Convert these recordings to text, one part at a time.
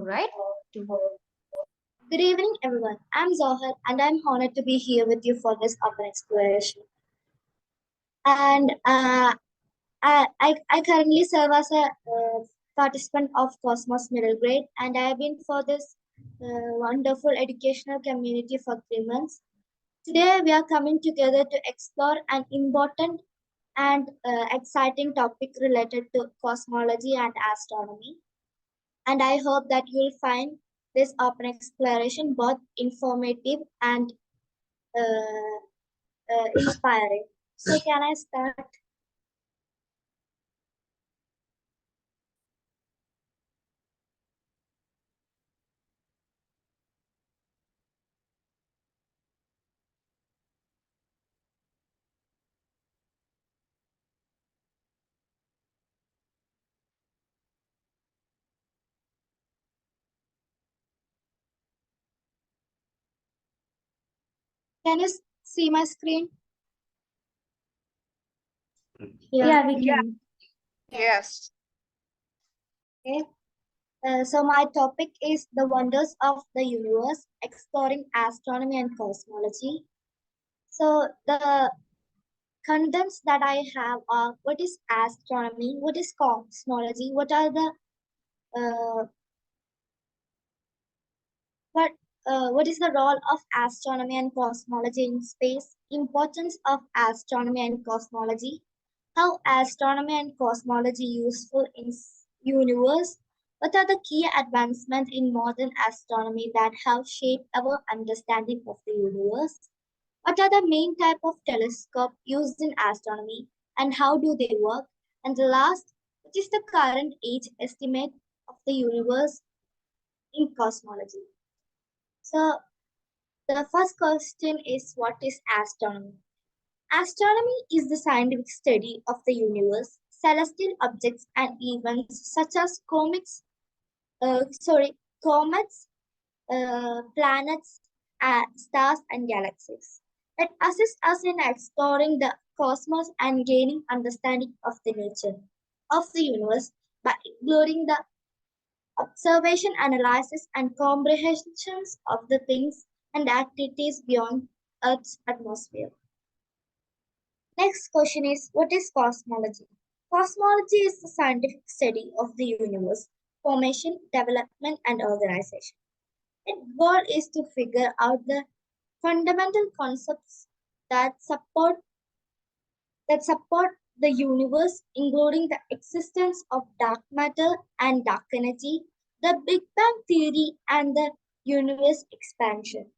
right? Good evening, everyone. I'm Zohal, and I'm honored to be here with you for this open exploration. And I currently serve as a participant of Cosmos Middle Grade, and I have been for this wonderful educational community for 3 months. Today, we are coming together to explore an important and exciting topic related to cosmology and astronomy. And I hope that you will find this open exploration both informative and inspiring. So, can I start? Can you see my screen? Yeah, we Yeah. can. Yes. Okay. So, my topic is the wonders of the universe, exploring astronomy and cosmology. So, the contents that I have are what is astronomy, what is cosmology, uh, what what is the role of astronomy and cosmology in space, importance of astronomy and cosmology, how astronomy and cosmology useful in universe, what are the key advancements in modern astronomy that have shaped our understanding of the universe, what are the main type of telescope used in astronomy and how do they work, and the last, what is the current age estimate of the universe in cosmology. So the first question is, what is astronomy? Astronomy is the scientific study of the universe, celestial objects and events such as comets, planets, stars, and galaxies that assist us in exploring the cosmos and gaining understanding of the nature of the universe by including the observation, analysis, and comprehensions of the things and activities beyond Earth's atmosphere. Next question is, what is cosmology? Cosmology is the scientific study of the universe, formation, development, and organization. Its goal is to figure out the fundamental concepts that support the universe, including the existence of dark matter and dark energy, the Big Bang theory, and the universe expansion.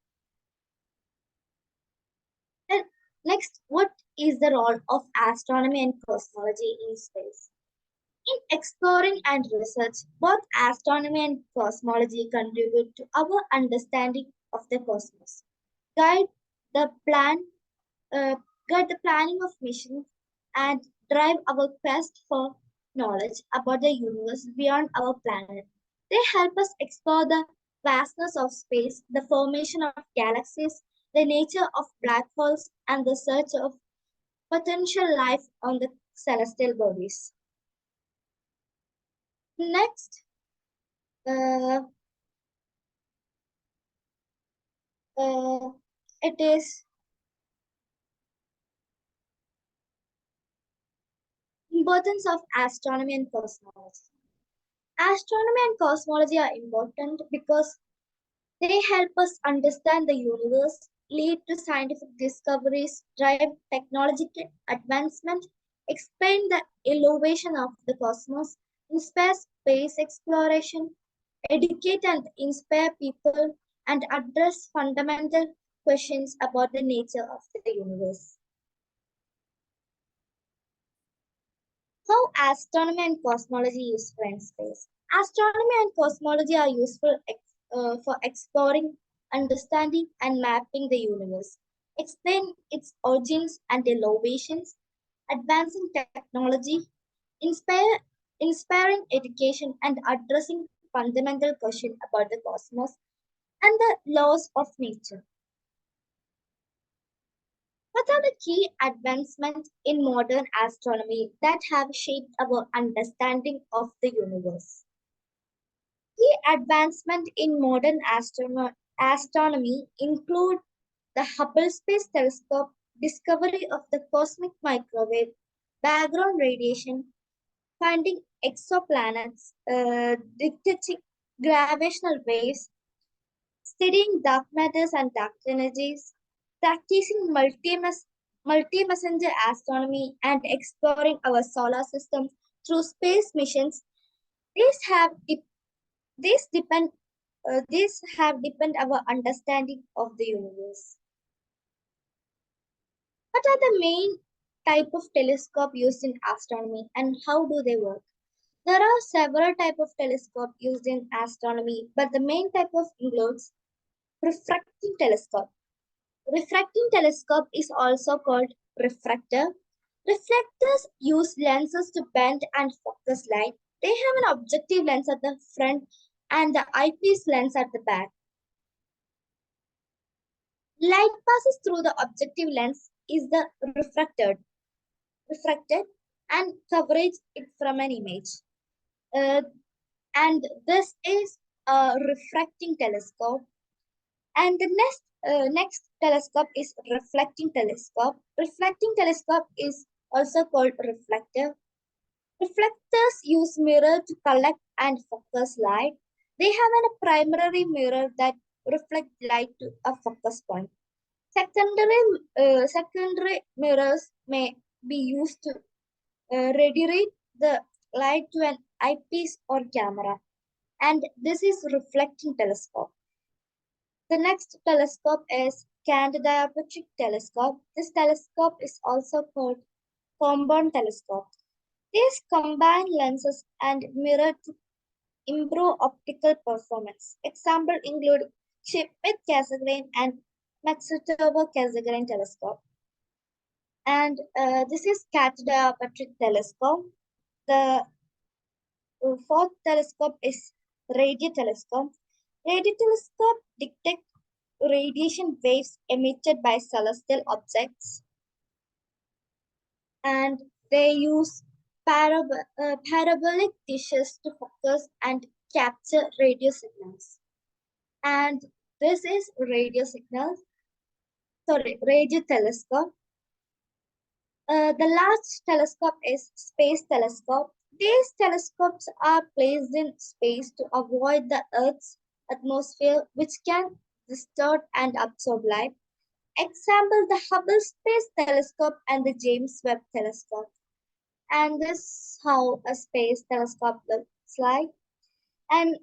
And next, what is the role of astronomy and cosmology in space? In exploring and research, both astronomy and cosmology contribute to our understanding of the cosmos, guide the plan, uh, guide the planning of missions, and drive our quest for knowledge about the universe beyond our planet. They help us explore the vastness of space, the formation of galaxies, the nature of black holes, and the search of potential life on the celestial bodies. Next, uh, uh, it is importance of astronomy and cosmology. Astronomy and cosmology are important because they help us understand the universe, lead to scientific discoveries, drive technological advancement, explain the elevation of the cosmos, inspire space exploration, educate and inspire people, and address fundamental questions about the nature of the universe. How astronomy and cosmology useful in space? Astronomy and cosmology are useful for exploring, understanding, and mapping the universe, explain its origins and elevations, advancing technology, inspire, inspiring education, and addressing fundamental questions about the cosmos and the laws of nature. What are the key advancements in modern astronomy that have shaped our understanding of the universe? Key advancement in modern astronomy include the Hubble Space Telescope, discovery of the cosmic microwave, background radiation, finding exoplanets, detecting gravitational waves, studying dark matters and dark energies, practicing multi-messenger astronomy, and exploring our solar system through space missions. These have de- these depend these have deepened our understanding of the universe. What are the main type of telescope used in astronomy and how do they work? There are several type of telescope used in astronomy, but the main type of includes refracting telescope. Refracting telescope is also called refractor. Reflectors use lenses to bend and focus light. They have an objective lens at the front and the eyepiece lens at the back. Light passes through the objective lens is the refracted and coverage it from an image. Uh, and this is a refracting telescope. And the next telescope is reflecting telescope. Reflecting telescope is also called reflector. Reflectors use mirror to collect and focus light. They have a primary mirror that reflect light to a focus point. Secondary mirrors may be used to redirect the light to an eyepiece or camera, and this is reflecting telescope. The next telescope is Candidiopetric telescope. This telescope is also called compound telescope. These combine lenses and mirror to improve optical performance. Example include Schmidt-Cassegrain and Max-Rother-Cassegrain telescope. And this is Candidiopetric telescope. The fourth telescope is radio telescope. Radio telescope detect radiation waves emitted by celestial objects, and they use parabolic dishes to focus and capture radio signals. And this is radio telescope. The large telescope is space telescope. These telescopes are placed in space to avoid the Earth's atmosphere, which can distort and absorb light. Example, the Hubble Space Telescope and the James Webb Telescope. And this is how a space telescope looks like. And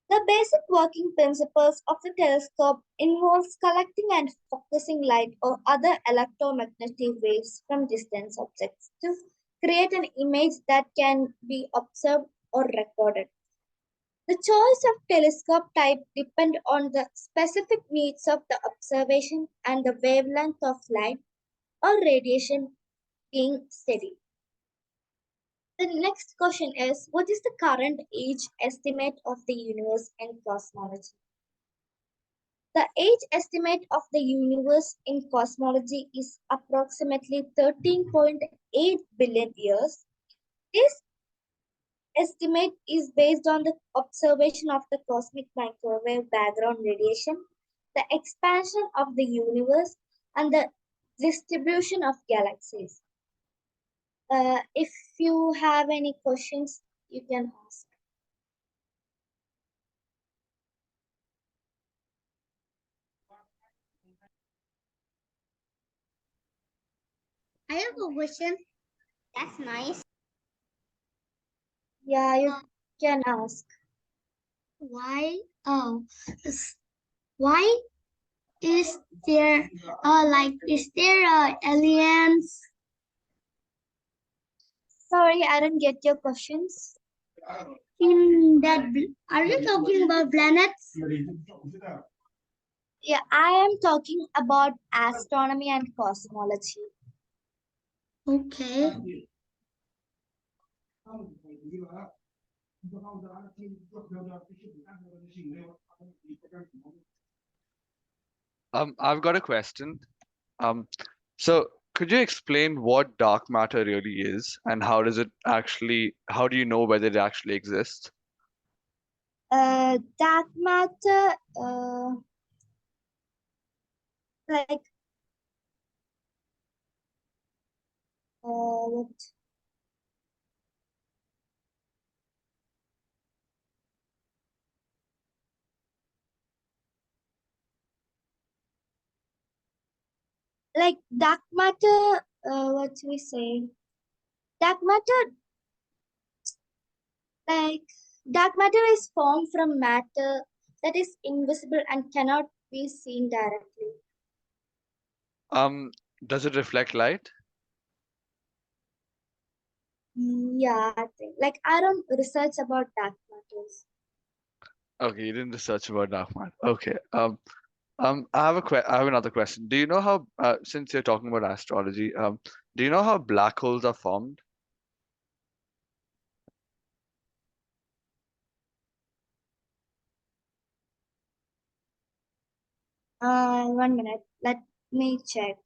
the basic working principles of the telescope involves collecting and focusing light or other electromagnetic waves from distant objects to create an image that can be observed or recorded. The choice of telescope type depends on the specific needs of the observation and the wavelength of light or radiation being studied. The next question is, what is the current age estimate of the universe in cosmology? The age estimate of the universe in cosmology is approximately 13.8 billion years. This estimate is based on the observation of the cosmic microwave background radiation, the expansion of the universe, and the distribution of galaxies. If you have any questions, you can ask. I have a question. That's nice. Yeah, you can ask. Why? Why is there is there aliens? Sorry, I didn't get your questions. In that, are you talking about planets? Yeah, I am talking about astronomy and cosmology. Okay. I've got a question. So could you explain what dark matter really is and how do you know whether it actually exists? Dark matter, like what? Like dark matter, what we say? Dark matter, like dark matter is formed from matter that is invisible and cannot be seen directly. Um, does it reflect light? Yeah, I think. Like I don't research about dark matters. Okay, you didn't research about dark matter. Okay. I have another question. Do you know how, since you're talking about astrology, do you know how black holes are formed? One minute. Let me check.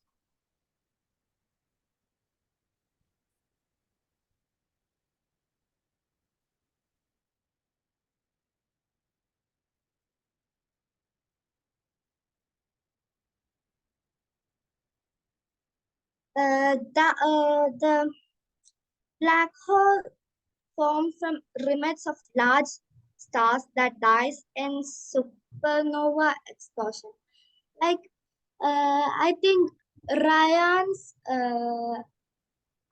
The black hole formed from remnants of large stars that dies in supernova explosion. Like I think Ryan's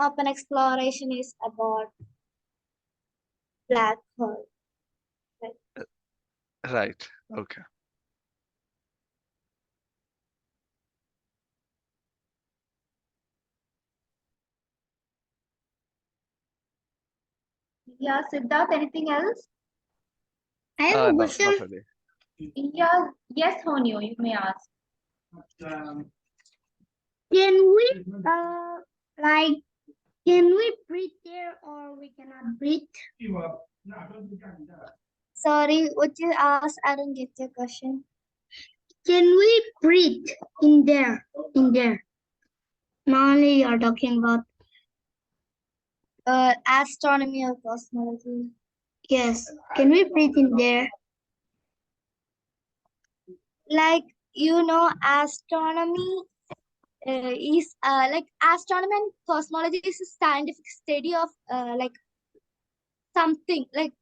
open exploration is about black hole. Like, Right. Okay. yeah, Siddharth, anything else? I have a No, not question. really. Yeah, yes, Honyo, you may ask. Can we like can we breathe there or we cannot breathe? Sorry, would you ask? I don't get your question. Can we breathe in there? In there. Normally you're talking about Astronomy or cosmology? yes. Can we breathe in there? Like, astronomy is like astronomy and cosmology is a scientific study of like something like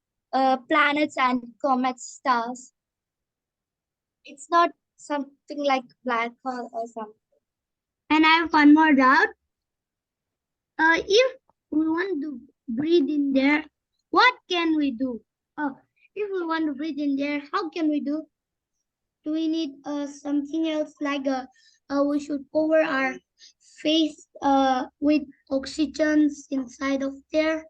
planets and comets, stars. It's not something like black hole or something. And I have one more doubt. If we want to breathe in there, what can we do? If we want to breathe in there, how can we do? Do we need something else like we should cover our face with oxygens inside of there?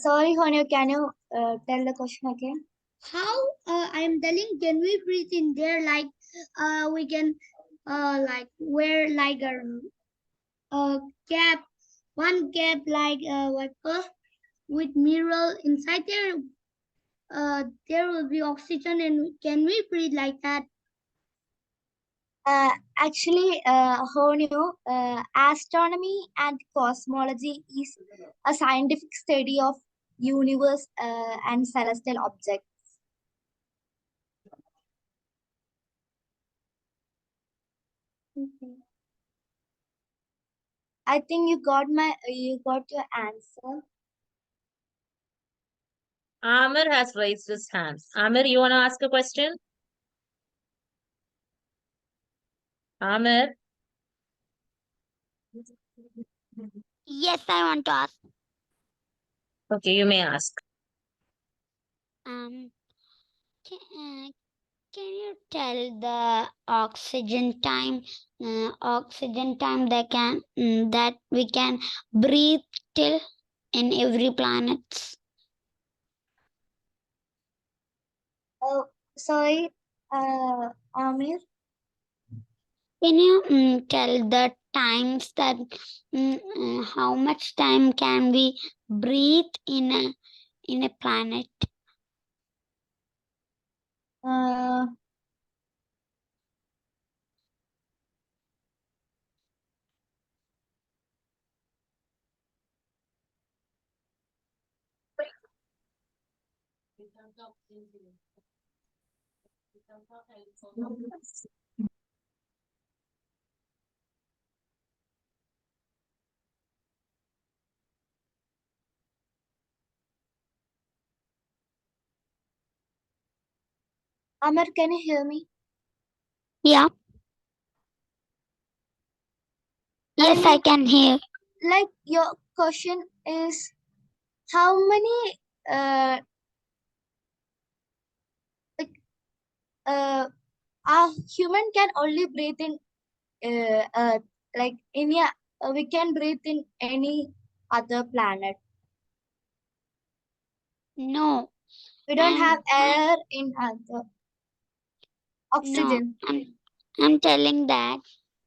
Sorry, Honyo, can you tell the question again? How I'm telling, can we breathe in there like we can like wear like a cap, one cap like what with mirror inside there. There will be oxygen, and can we breathe like that? Actually, Honyo, astronomy and cosmology is a scientific study of universe and celestial objects. Okay. I think you got your answer. Amir has raised his hand. Amir, you want to ask a question? Amir? Yes, I want to ask. Okay, you may ask. Um, can you tell the oxygen time that we can breathe till in every planet? Oh, sorry, Amir. Can you tell the times that how much time can we breathe in a planet? Uh, Amar, can you hear me? Yeah. Yes, I can hear. Like your question is how many like a human can only breathe in like in a we can breathe in any other planet. No. We don't have I air in other no. oxygen. I'm telling that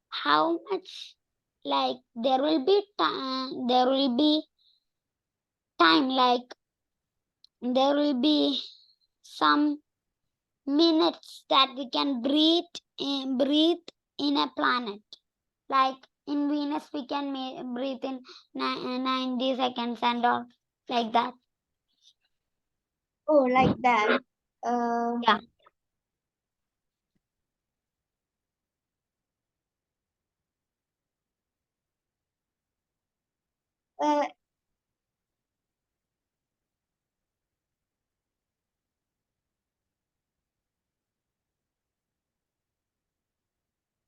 how much like there will be time. There will be time like there will be some minutes that we can breathe in a planet. Like in Venus, we can breathe in 90 seconds and all like that. Oh, like that. Yeah. Uh,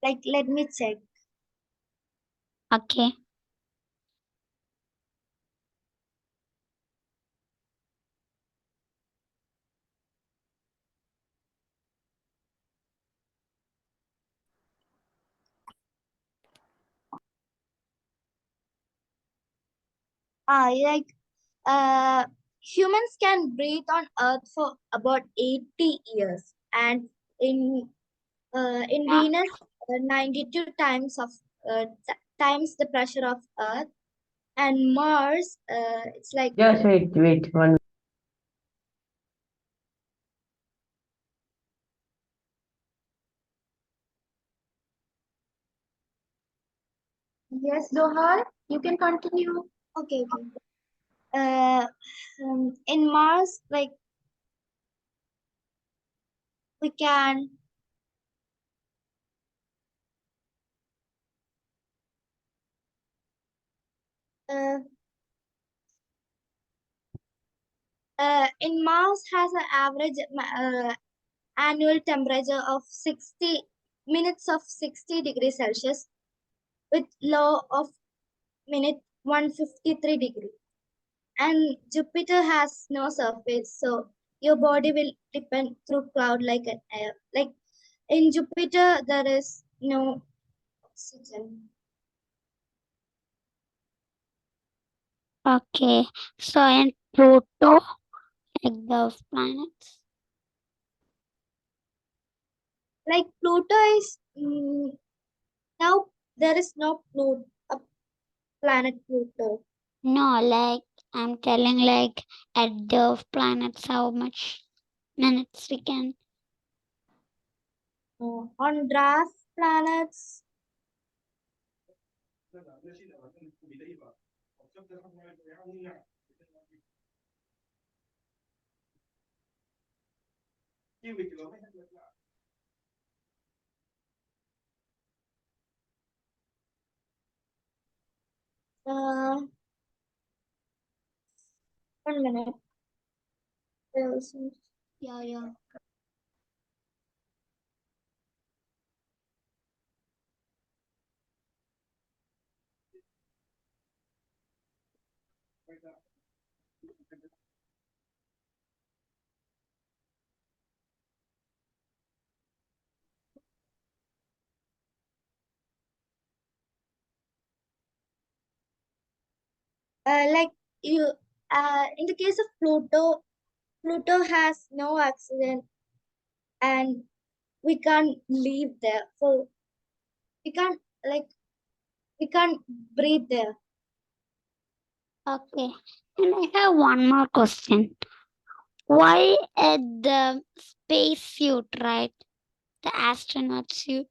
like let me check. Okay. Like humans can breathe on Earth for about 80 years, and in Yeah. Venus, 92 times of times the pressure of Earth, and Mars, it's like Just wait, one. yes, Zohal, you can continue. Okay, okay. In Mars, like we can uh, in Mars has an average annual temperature of 60 minutes of 60 degrees Celsius with low of minute 153 degree. And Jupiter has no surface, so your body will depend through cloud like an air. Like in Jupiter, there is no oxygen. Okay. So in Pluto, like those planets. Like Pluto is now there is no Pluto, planet Pluto. No, like I'm telling like at those planets how much minutes we can. On dwarf planets, uh, 1 minute. Yeah, yeah. Like you, in the case of Pluto, Pluto has no oxygen, and we can't live there. So we can't like we can't breathe there. Okay. And I have one more question. Why at the space suit, right? The astronaut suit.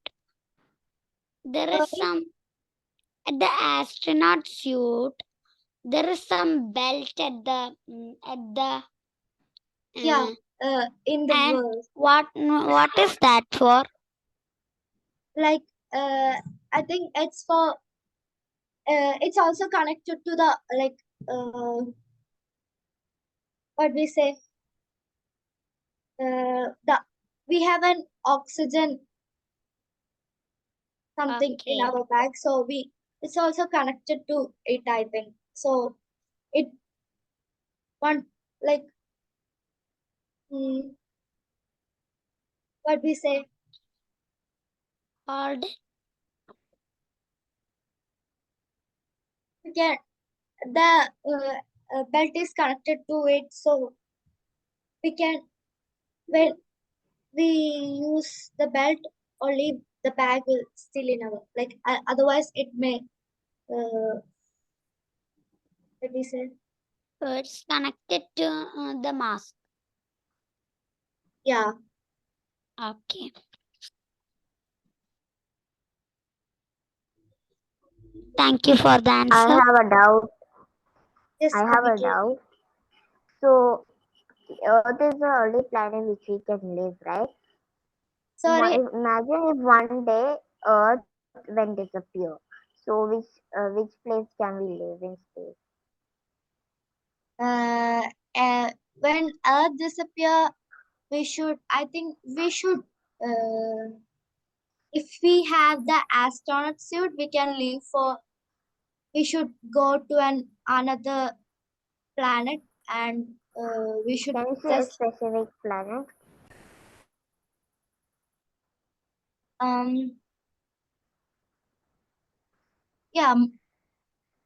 There is Sorry? some at the astronaut suit. There is some belt at the Yeah, in the And world. what is that for? Like, I think it's for. It's also connected to the like what we say. The we have an oxygen something in Okay. our bag, so we it's also connected to it. I think so. It one like mm, what we say. Called We can the belt is connected to it, so we can when we use the belt only the bag will still in our like otherwise it may what we say. it's connected to the mask. Yeah. Okay. Thank you for the I answer. have a doubt. Yes, I have a Abhijit. doubt. So, Earth is the only planet which we can live, right? Sorry. Imagine if one day Earth when disappear. So, which place can we live in space? Uh, when Earth disappear, we should. I think we should. If we have the astronaut suit, we can leave for. We should go to another planet, and we should Can you say a just specific planet? um yeah.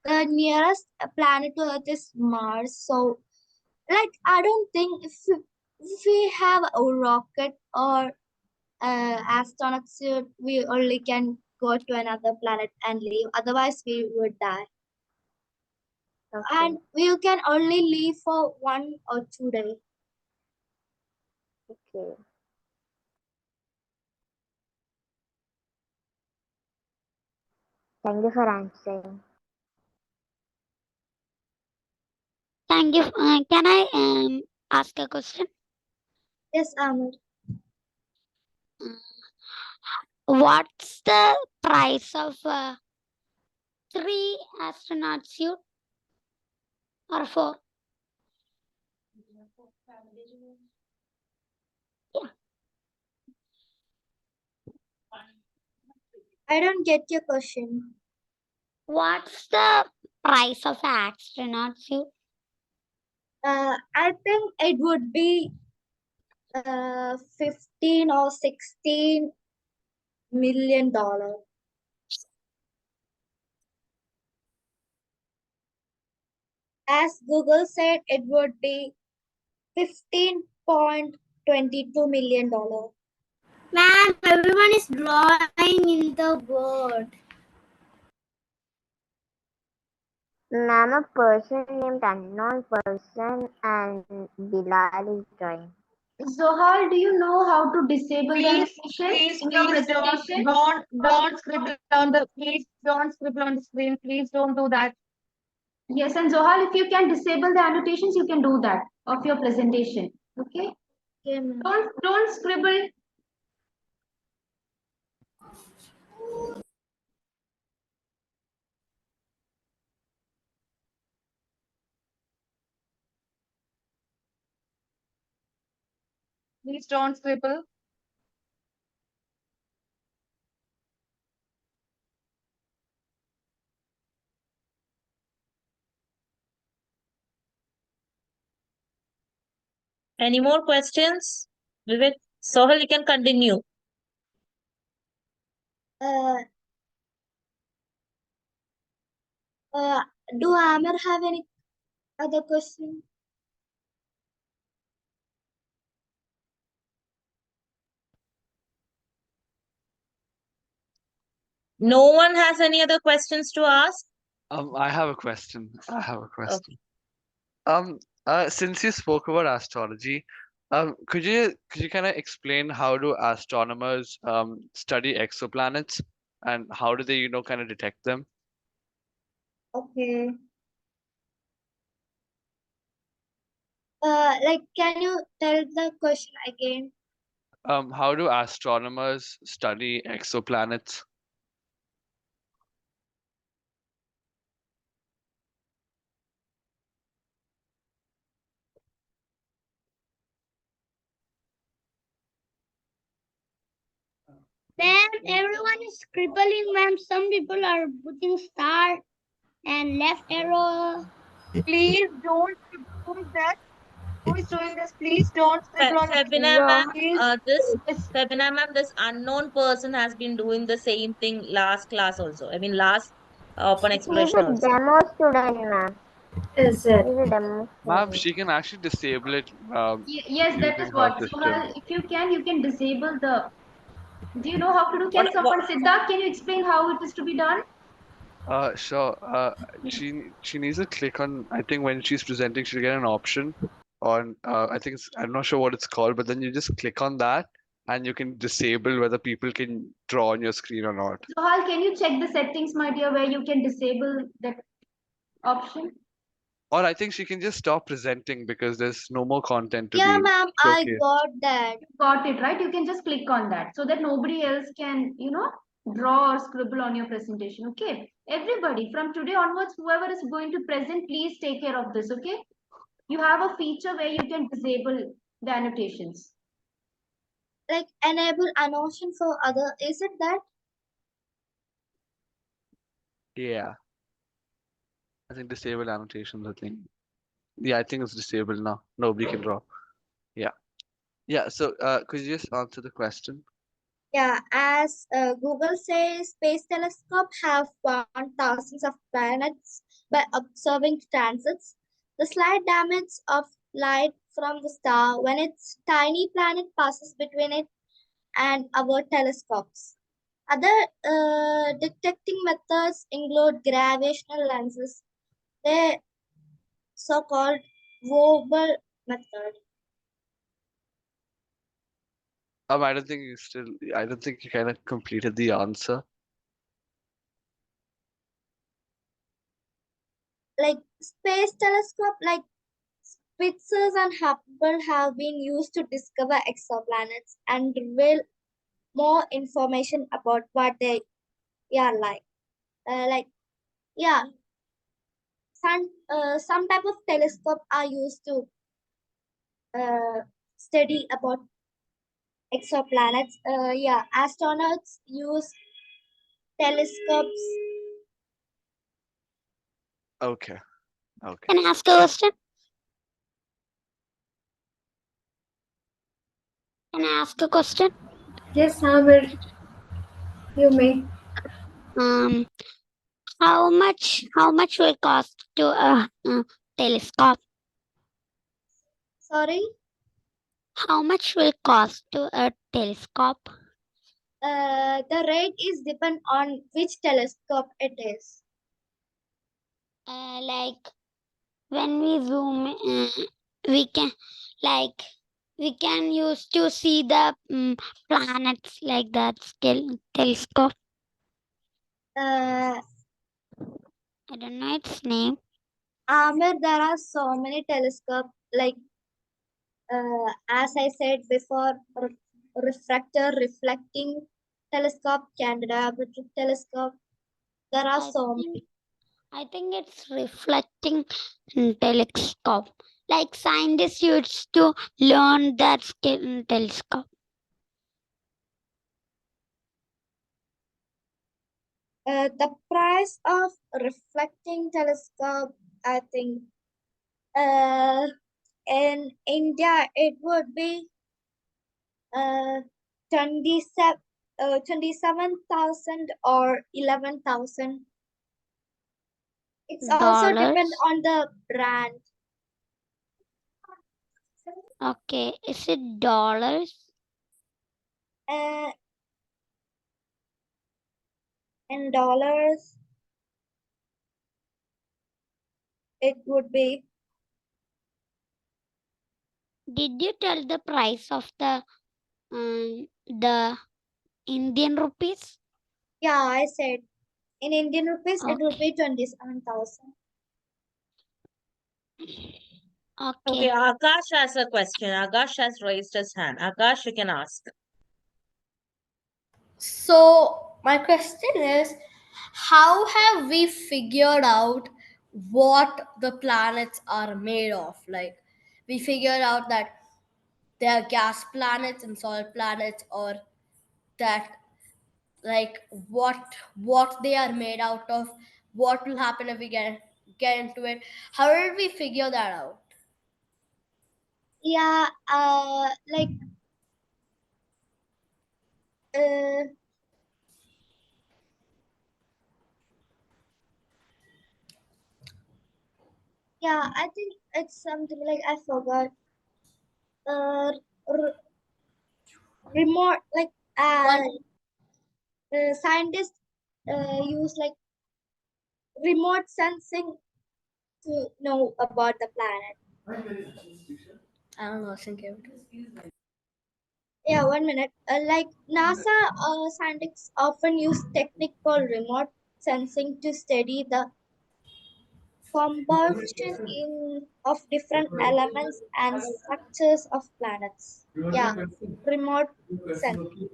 The nearest planet to Earth is Mars. So, like, I don't think if we have a rocket or astronaut suit, we only can go to another planet and leave. Otherwise, we would die. Okay, And we can only leave for 1 or 2 days. okay. Thank you for answering. Thank you. Can I ask a question? Yes, Amir. What's the price of three astronaut suit or four? Yeah. I don't get your question. What's the price of an astronaut suit? I think it would be 15 or 16 million dollars. As Google said, it would be $15.22 million. Ma'am, everyone is drawing in the board. Name a person named unknown person and Bilal is drawing. Zohal, do you know how to disable the animation in your Please presentation? don't scribble on the please don't scribble on the screen. Please don't do that. Yes, and Zohal, if you can disable the annotations, you can do that of your presentation. Okay? Okay, ma'am. Don't scribble. Please don't scribble. Any more questions? Vivek, Sohel, you can continue. Uh, uh, do Amir have any other question? No one has any other questions to ask? I have a question. Since you spoke about astrology, could you kind of explain how do astronomers study exoplanets and how do they, kind of detect them? Okay. Like, can you tell the question again? How do astronomers study exoplanets? Then everyone is scribbling, ma'am. Some people are putting star and left arrow. Please don't do that. Who is doing this? Please don't scribble on the Fathima ma'am, please. this Fathima ma'am, this unknown person has been doing the same thing last class also. I mean, last open He's exploration a also. demo student, ma'am. Is it? He's a demo Ma'am, student. she can actually disable it Yes, that is using her what. system. Zohal, if you can disable the. Do you know how to do? Can What someone, Siddharth, can you explain how it is to be done? Sure. She needs to click on. I think when she's presenting, she'll get an option on. I think I'm not sure what it's called, but then you just click on that, and you can disable whether people can draw on your screen or not. Zohal, can you check the settings, my dear, where you can disable that option? Or I think she can just stop presenting because there's no more content to Yeah, be ma'am, I showcased. got that. Got it, right? You can just click on that so that nobody else can, draw or scribble on your presentation. Okay. Everybody from today onwards, whoever is going to present, please take care of this. Okay. You have a feature where you can disable the annotations. Like, enable annotation for other. Is it that? Yeah, I think disable annotations. I think. Yeah, I think it's disabled now. Nobody can draw. Yeah. Yeah. So, could you just answer the question? Yeah, as Google says, space telescope have found thousands of planets by observing transits. The slight damage of light from the star when its tiny planet passes between it and our telescopes. Other detecting methods include gravitational lenses, the so-called Wobble method. I don't think you still. I don't think you kind of completed the answer. Like space telescope, like Spitzer and Hubble have been used to discover exoplanets and reveal more information about what they are like. Like, yeah, some type of telescope are used to study about exoplanets. Yeah, astronauts use telescopes. Okay. Okay. Can I ask a question? Can I ask a question? Yes, Amir. You may. Um, how much will cost to a telescope? Sorry, How much will cost to a telescope? the rate is depend on which telescope it is. Like when we zoom, we can like we can use to see the planets like that telescope. Uh, I don't know its name. Amir, there are so many telescopes. Like as I said before, refractor, reflecting telescope, Candida telescope. There are I so think many. I think it's reflecting telescope. Like scientists used to learn that telescope. The price of reflecting telescope, I think, in India it would be uh, 27,000 or 11,000. It's also depend Dollars. on the brand. Okay, is it dollars? Uh, in dollars, it would be. Did you tell the price of the Indian rupees? Yeah, I said in Indian rupees it would Okay. be 27,000. Okay, Okay. Akash has a question. Akash has raised his hand. Akash, you can ask. So my question is, how have we figured out what the planets are made of? Like, we figured out that they are gas planets and solid planets, or that, like, what they are made out of, what will happen if we get into it. How did we figure that out? Yeah, like uh, yeah, I think it's something like I forgot. Uh, r- remote like One, scientists use like remote sensing to know about the planet. I don't know, I think it. Yeah, 1 minute. Like NASA scientists often use technique called remote sensing to study the combustion of different elements and structures of planets. Yeah, remote sensing.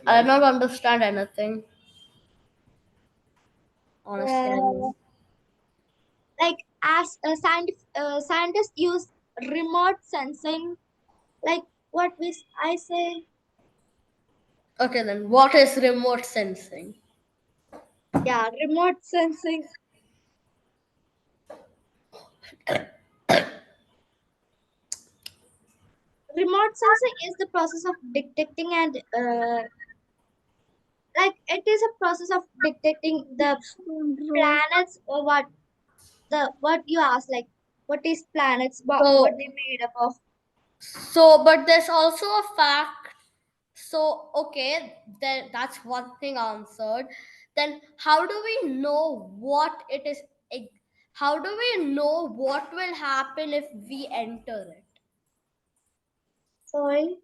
I do not understand anything. Honestly, I Uh, don't. like as a scientists use remote sensing, like what I say. Okay, then what is remote sensing? Yeah, remote sensing. Remote sensing is the process of detecting and like it is a process of detecting the planets or what you ask, like what is planets, what So, they made up of. but there's also a fact. So, okay, then that's one thing answered. Then, how do we know what it is? How do we know what will happen if we enter it? Sorry,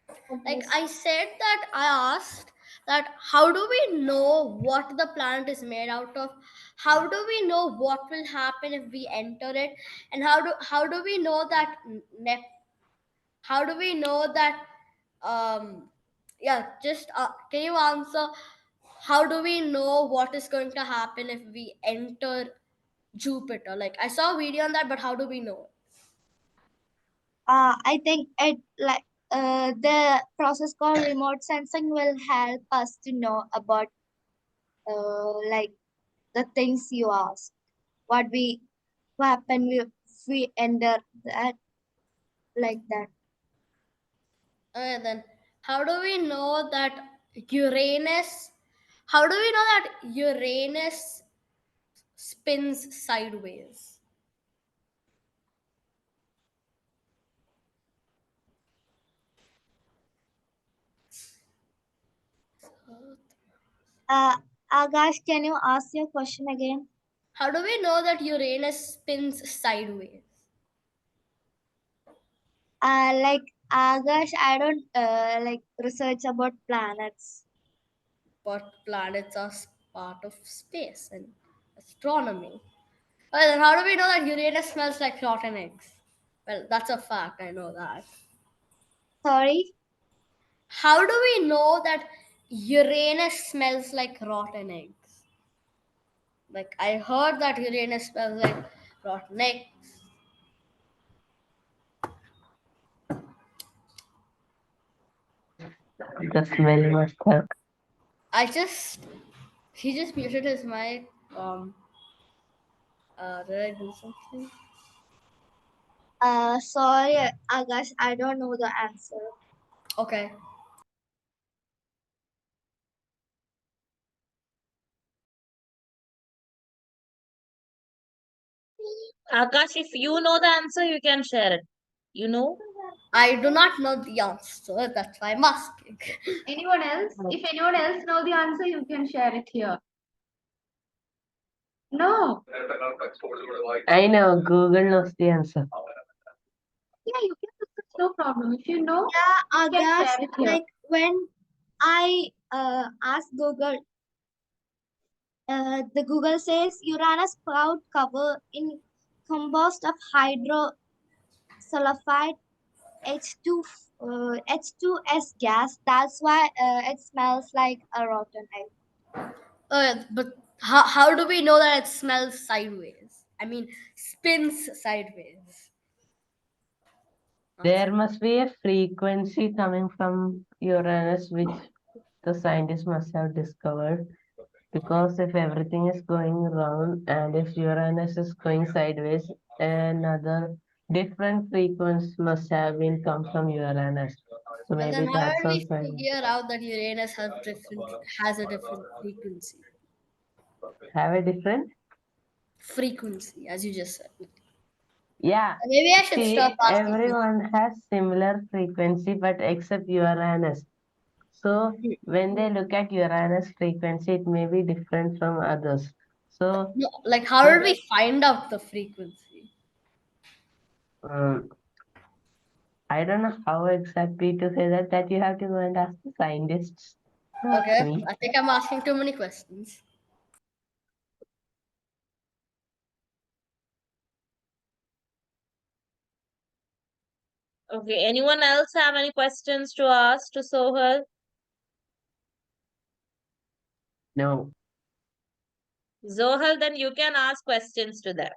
I Like missed. I said, that I asked that how do we know what the planet is made out of? How do we know what will happen if we enter it? And how do we know that how do we know that yeah, just can you answer, how do we know what is going to happen if we enter Jupiter? Like, I saw a video on that, but how do we know? I think it like the process called remote sensing will help us to know about like the things you ask. What happen if we enter that, like that. Then how do we know that Uranus? How do we know that Uranus spins sideways? Agash, can you ask your question again? How do we know that Uranus spins sideways? Like Agash, I don't like research about planets. But planets are part of space and astronomy. Well, then how do we know that Uranus smells like rotten eggs? Well, that's a fact. I know that. Sorry. How do we know that Uranus smells like rotten eggs? Like, I heard that Uranus smells like rotten eggs. The smell must have. I just he just muted his mic. Did I do something? Sorry, Agash, I don't know the answer. Okay. Akash, if you know the answer, you can share it. You know? I do not know the answer. That's why I'm asking. Anyone else? If anyone else know the answer, you can share it here. No. I know Google knows the answer. Yeah, you can discuss, no problem. If you know, Yeah, you can Agash, share it here. like when I asked Google The Google says Uranus cloud cover in composed of hydrosulfide H2 H2S gas. That's why it smells like a rotten egg. But how do we know that it smells sideways? I mean, spins sideways. There must be a frequency coming from Uranus, which the scientists must have discovered. Because if everything is going round and if Uranus is going sideways, another different frequency must have been come from Uranus. So But maybe then how that's do we also figure out that Uranus has a different have a different. frequency, as you just said? Yeah. Maybe I should stop See, asking questions. everyone has similar frequency, but except Uranus. So when they look at Uranus frequency, it may be different from others. So No, like, how did we find out the frequency? um, I don't know how exactly to say that. That you have to go and ask the scientists, not Okay, me. I think I'm asking too many questions. Okay, anyone else have any questions to ask to Sohal? No. Zohal, then you can ask questions to them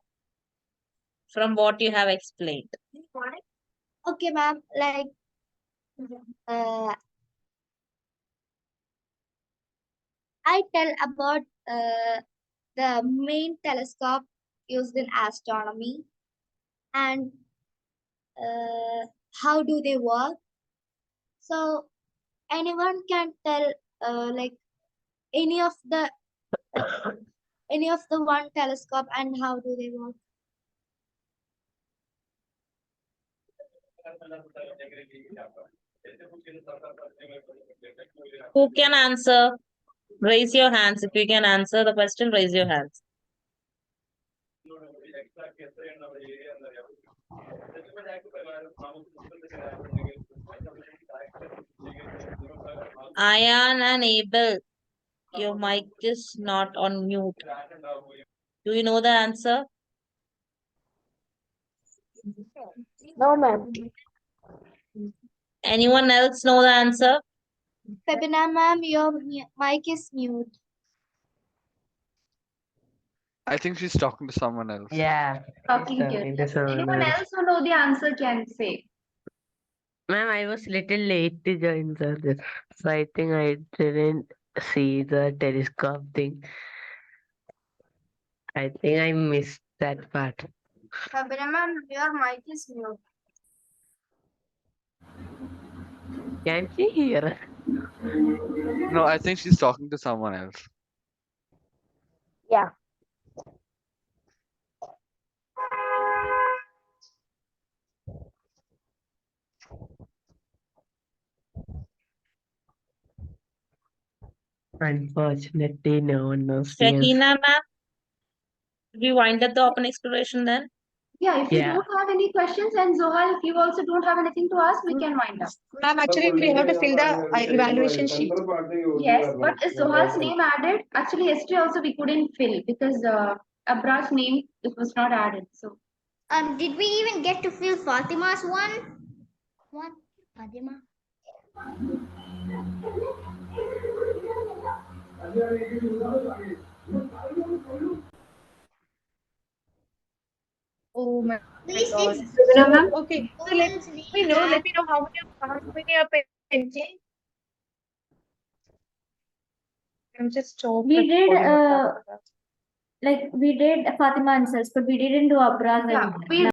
from what you have explained. Okay, ma'am. Like, uh, I tell about the main telescope used in astronomy and how do they work. So anyone can tell like any of the one telescope and how do they work. Who can answer? Raise your hands. If you can answer the question, raise your hands. Ayan and Abel, your mic is not on mute. Do you know the answer? No, ma'am. Anyone else know the answer? Fathima, ma'am, your mic is mute. I think she's talking to someone else. Yeah. Talking to Talking to someone anyone else. else who know the answer can say. Ma'am, I was little late to join the so I think I didn't see the telescope thing. I think I missed that part. Fathima, ma'am, your mic is mute. Can she hear? No, I think she's talking to someone else. Yeah. Unfortunately, no one knows the answer. Shahina ma'am, we wind up the open exploration then? Yeah, if you Yeah. don't have any questions, and Zohal, if you also don't have anything to ask, we can wind up. Ma'am, actually, we have to fill the evaluation sheet. Yes, but is Zohal's name added? Actually, yesterday also we couldn't fill because Abra's name it was not added. So Did we even get to fill Fatima's one? What? Fatima? Oh my Please, God. it's Fathima, ma'am? Okay, so Zohal's name let me know how many are pending. I'm just stop we did recording. like we did Fatima answers, but we didn't do Abra's. Yeah, we